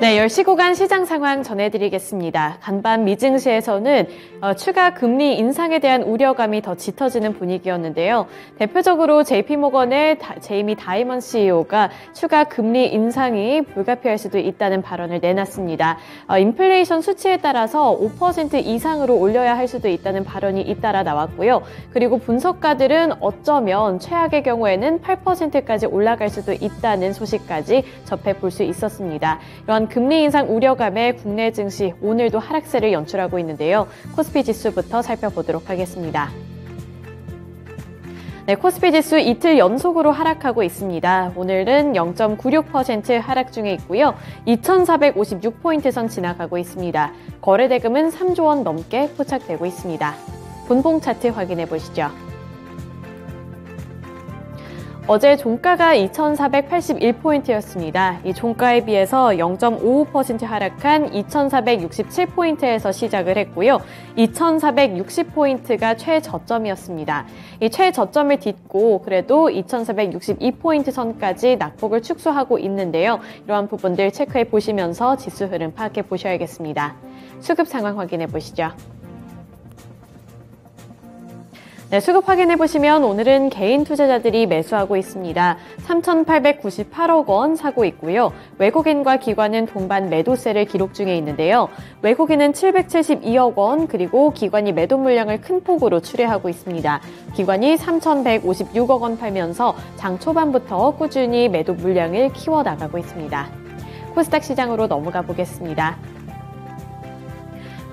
네, 10시 구간 시장 상황 전해드리겠습니다. 간밤 미증시에서는 추가 금리 인상에 대한 우려감이 더 짙어지는 분위기였는데요. 대표적으로 JP모건의 제이미 다이먼 CEO가 추가 금리 인상이 불가피할 수도 있다는 발언을 내놨습니다. 인플레이션 수치에 따라서 5% 이상으로 올려야 할 수도 있다는 발언이 잇따라 나왔고요. 그리고 분석가들은 어쩌면 최악의 경우에는 8%까지 올라갈 수도 있다는 소식까지 접해볼 수 있었습니다. 이런 금리 인상 우려감에 국내 증시 오늘도 하락세를 연출하고 있는데요. 코스피 지수부터 살펴보도록 하겠습니다. 네, 코스피 지수 이틀 연속으로 하락하고 있습니다. 오늘은 0.96% 하락 중에 있고요. 2,456포인트 선 지나가고 있습니다. 거래 대금은 3조 원 넘게 포착되고 있습니다. 분봉 차트 확인해 보시죠. 어제 종가가 2,481포인트였습니다. 이 종가에 비해서 0.55% 하락한 2,467포인트에서 시작을 했고요. 2,460포인트가 최저점이었습니다. 이 최저점을 딛고 그래도 2,462포인트 선까지 낙폭을 축소하고 있는데요. 이러한 부분들 체크해 보시면서 지수 흐름 파악해 보셔야겠습니다. 수급 상황 확인해 보시죠. 네, 수급 확인해 보시면 오늘은 개인 투자자들이 매수하고 있습니다. 3,898억 원 사고 있고요. 외국인과 기관은 동반 매도세를 기록 중에 있는데요. 외국인은 772억 원, 그리고 기관이 매도 물량을 큰 폭으로 출회하고 있습니다. 기관이 3,156억 원 팔면서 장 초반부터 꾸준히 매도 물량을 키워나가고 있습니다. 코스닥 시장으로 넘어가 보겠습니다.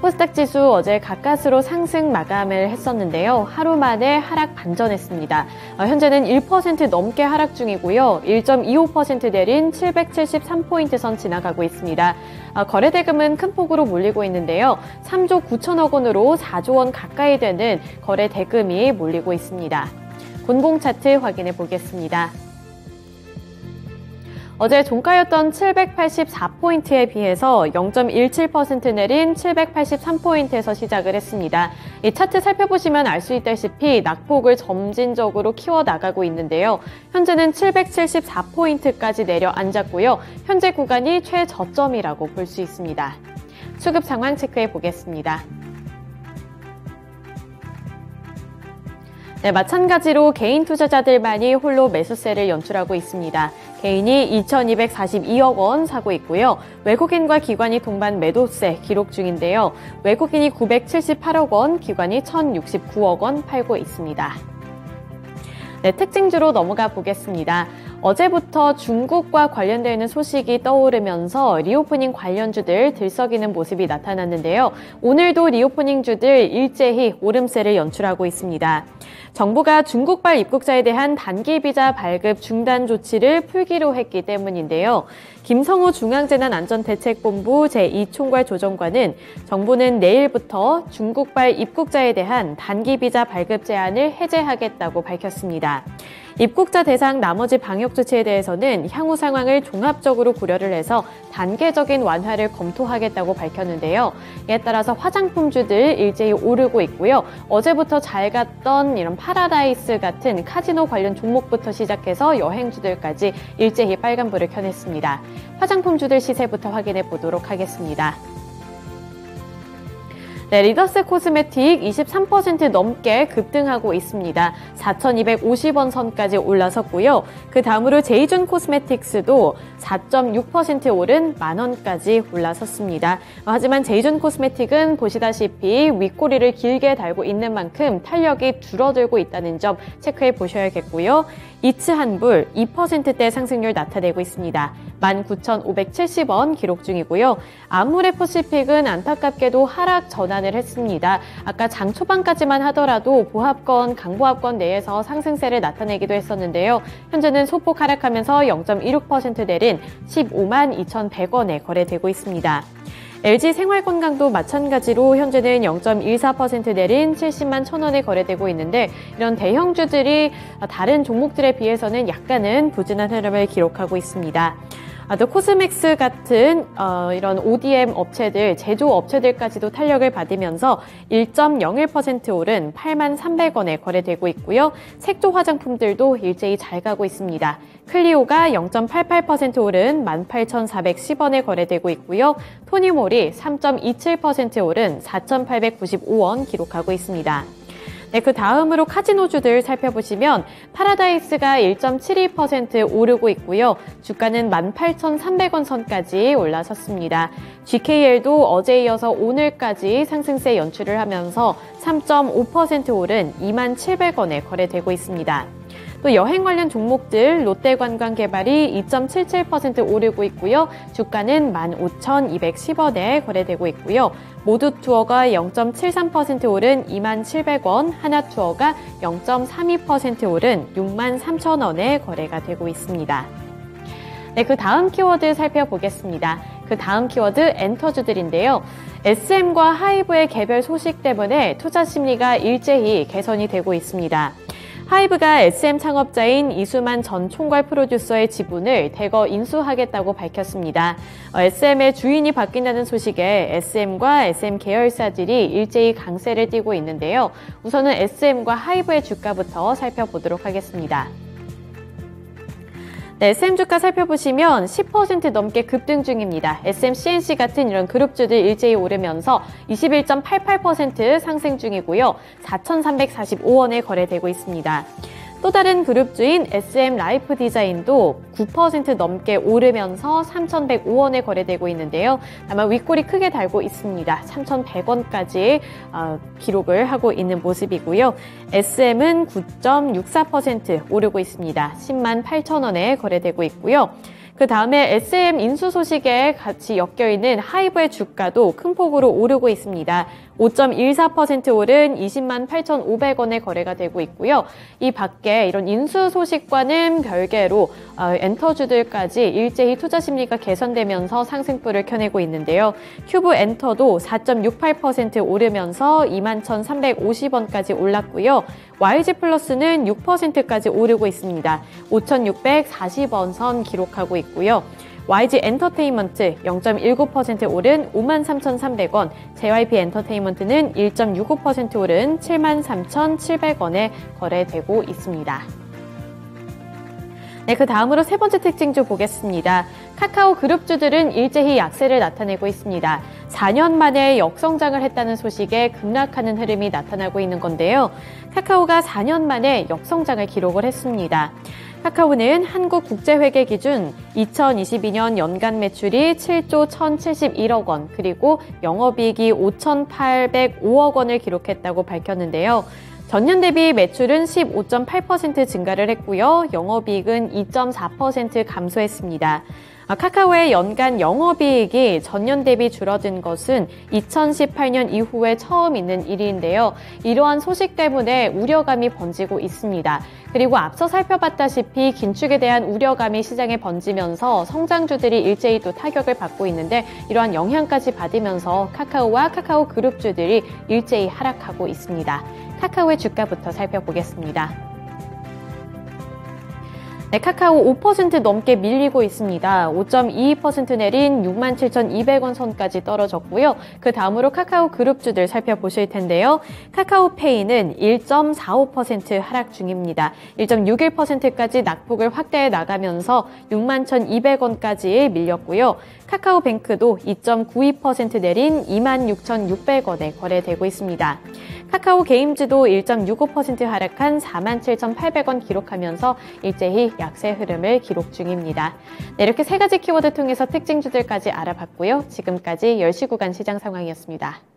코스닥 지수 어제 가까스로 상승 마감을 했었는데요. 하루 만에 하락 반전했습니다. 현재는 1% 넘게 하락 중이고요. 1.25% 내린 773포인트 선 지나가고 있습니다. 거래 대금은 큰 폭으로 몰리고 있는데요. 3조 9천억 원으로 4조 원 가까이 되는 거래 대금이 몰리고 있습니다. 분봉 차트 확인해 보겠습니다. 어제 종가였던 784포인트에 비해서 0.17% 내린 783포인트에서 시작을 했습니다. 이 차트 살펴보시면 알 수 있다시피 낙폭을 점진적으로 키워나가고 있는데요. 현재는 774포인트까지 내려앉았고요. 현재 구간이 최저점이라고 볼 수 있습니다. 수급 상황 체크해 보겠습니다. 네, 마찬가지로 개인 투자자들만이 홀로 매수세를 연출하고 있습니다. 개인이 2,242억 원 사고 있고요. 외국인과 기관이 동반 매도세 기록 중인데요. 외국인이 978억 원, 기관이 1,069억 원 팔고 있습니다. 네, 특징주로 넘어가 보겠습니다. 어제부터 중국과 관련되어 있는 소식이 떠오르면서 리오프닝 관련주들 들썩이는 모습이 나타났는데요. 오늘도 리오프닝주들 일제히 오름세를 연출하고 있습니다. 정부가 중국발 입국자에 대한 단기 비자 발급 중단 조치를 풀기로 했기 때문인데요. 김성우 중앙재난안전대책본부 제2총괄 조정관은 정부는 내일부터 중국발 입국자에 대한 단기 비자 발급 제한을 해제하겠다고 밝혔습니다. 입국자 대상 나머지 방역 조치에 대해서는 향후 상황을 종합적으로 고려를 해서 단계적인 완화를 검토하겠다고 밝혔는데요. 이에 따라서 화장품주들 일제히 오르고 있고요. 어제부터 잘 갔던 이런 파라다이스 같은 카지노 관련 종목부터 시작해서 여행주들까지 일제히 빨간불을 켜냈습니다. 화장품주들 시세부터 확인해 보도록 하겠습니다. 네, 리더스 코스메틱 23% 넘게 급등하고 있습니다. 4,250원 선까지 올라섰고요. 그 다음으로 제이준 코스메틱스도 4.6% 오른 만원까지 올라섰습니다. 하지만 제이준 코스메틱은 보시다시피 윗꼬리를 길게 달고 있는 만큼 탄력이 줄어들고 있다는 점 체크해 보셔야겠고요. 이츠한불 2%대 상승률 나타내고 있습니다. 19,570원 기록 중이고요. 아모레퍼시픽은 안타깝게도 하락 전환을 했습니다. 아까 장 초반까지만 하더라도 보합권, 강보합권 내에서 상승세를 나타내기도 했었는데요. 현재는 소폭 하락하면서 0.26% 내린 152,2,100원에 거래되고 있습니다. LG 생활건강도 마찬가지로 현재는 0.14% 내린 70만 1,000원에 거래되고 있는데 이런 대형주들이 다른 종목들에 비해서는 약간은 부진한 흐름을 기록하고 있습니다. 또 코스맥스 같은 이런 ODM 업체들, 제조 업체들까지도 탄력을 받으면서 1.01% 오른 83,300원에 거래되고 있고요. 색조 화장품들도 일제히 잘 가고 있습니다. 클리오가 0.88% 오른 18,410원에 거래되고 있고요. 토니몰이 3.27% 오른 4,895원 기록하고 있습니다. 네, 그 다음으로 카지노주들 살펴보시면 파라다이스가 1.72% 오르고 있고요. 주가는 18,300원 선까지 올라섰습니다. GKL도 어제 이어서 오늘까지 상승세 연출을 하면서 3.5% 오른 27,000원에 거래되고 있습니다. 또 여행 관련 종목들 롯데관광개발이 2.77% 오르고 있고요. 주가는 15,210원에 거래되고 있고요. 모두투어가 0.73% 오른 27,000원, 하나투어가 0.32% 오른 63,000원에 거래가 되고 있습니다. 네, 그 다음 키워드 살펴보겠습니다. 그 다음 키워드 엔터주들인데요. SM과 하이브의 개별 소식 때문에 투자 심리가 일제히 개선이 되고 있습니다. 하이브가 SM 창업자인 이수만 전 총괄 프로듀서의 지분을 대거 인수하겠다고 밝혔습니다. SM의 주인이 바뀐다는 소식에 SM과 SM 계열사들이 일제히 강세를 띠고 있는데요. 우선은 SM과 하이브의 주가부터 살펴보도록 하겠습니다. 네, SM 주가 살펴보시면 10% 넘게 급등 중입니다. SM, CNC 같은 이런 그룹주들 일제히 오르면서 21.88% 상승 중이고요. 4,345원에 거래되고 있습니다. 또 다른 그룹주인 SM 라이프 디자인도 9% 넘게 오르면서 3,105원에 거래되고 있는데요. 다만 윗골이 크게 달고 있습니다. 3,100원까지 기록을 하고 있는 모습이고요. SM은 9.64% 오르고 있습니다. 108,000원에 거래되고 있고요. 그 다음에 SM 인수 소식에 같이 엮여있는 하이브의 주가도 큰 폭으로 오르고 있습니다. 5.14% 오른 208,500원에 거래가 되고 있고요. 이 밖에 이런 인수 소식과는 별개로 엔터주들까지 일제히 투자 심리가 개선되면서 상승폭을 켜내고 있는데요. 큐브 엔터도 4.68% 오르면서 21,350원까지 올랐고요. YG 플러스는 6%까지 오르고 있습니다. 5,640원 선 기록하고 있고요. YG 엔터테인먼트 0.19% 오른 53,300원, JYP 엔터테인먼트는 1.65% 오른 73,700원에 거래되고 있습니다. 네, 그 다음으로 세 번째 특징주 보겠습니다. 카카오 그룹주들은 일제히 약세를 나타내고 있습니다. 4년 만에 역성장을 했다는 소식에 급락하는 흐름이 나타나고 있는 건데요. 카카오가 4년 만에 역성장을 기록을 했습니다. 카카오는 한국국제회계 기준 2022년 연간 매출이 7조 1,071억 원, 그리고 영업이익이 5,805억 원을 기록했다고 밝혔는데요. 전년 대비 매출은 15.8% 증가를 했고요. 영업이익은 2.4% 감소했습니다. 카카오의 연간 영업이익이 전년 대비 줄어든 것은 2018년 이후에 처음 있는 일인데요. 이러한 소식 때문에 우려감이 번지고 있습니다. 그리고 앞서 살펴봤다시피 긴축에 대한 우려감이 시장에 번지면서 성장주들이 일제히 또 타격을 받고 있는데 이러한 영향까지 받으면서 카카오와 카카오 그룹주들이 일제히 하락하고 있습니다. 카카오의 주가부터 살펴보겠습니다. 네, 카카오 5% 넘게 밀리고 있습니다. 5.22% 내린 67,200원 선까지 떨어졌고요. 그 다음으로 카카오 그룹주들 살펴보실 텐데요. 카카오페이는 1.45% 하락 중입니다. 1.61%까지 낙폭을 확대해 나가면서 61,200원까지 밀렸고요. 카카오뱅크도 2.92% 내린 26,600원에 거래되고 있습니다. 카카오 게임즈도 1.65% 하락한 47,800원 기록하면서 일제히 약세 흐름을 기록 중입니다. 네, 이렇게 세 가지 키워드 통해서 특징주들까지 알아봤고요. 지금까지 10시 구간 시장 상황이었습니다.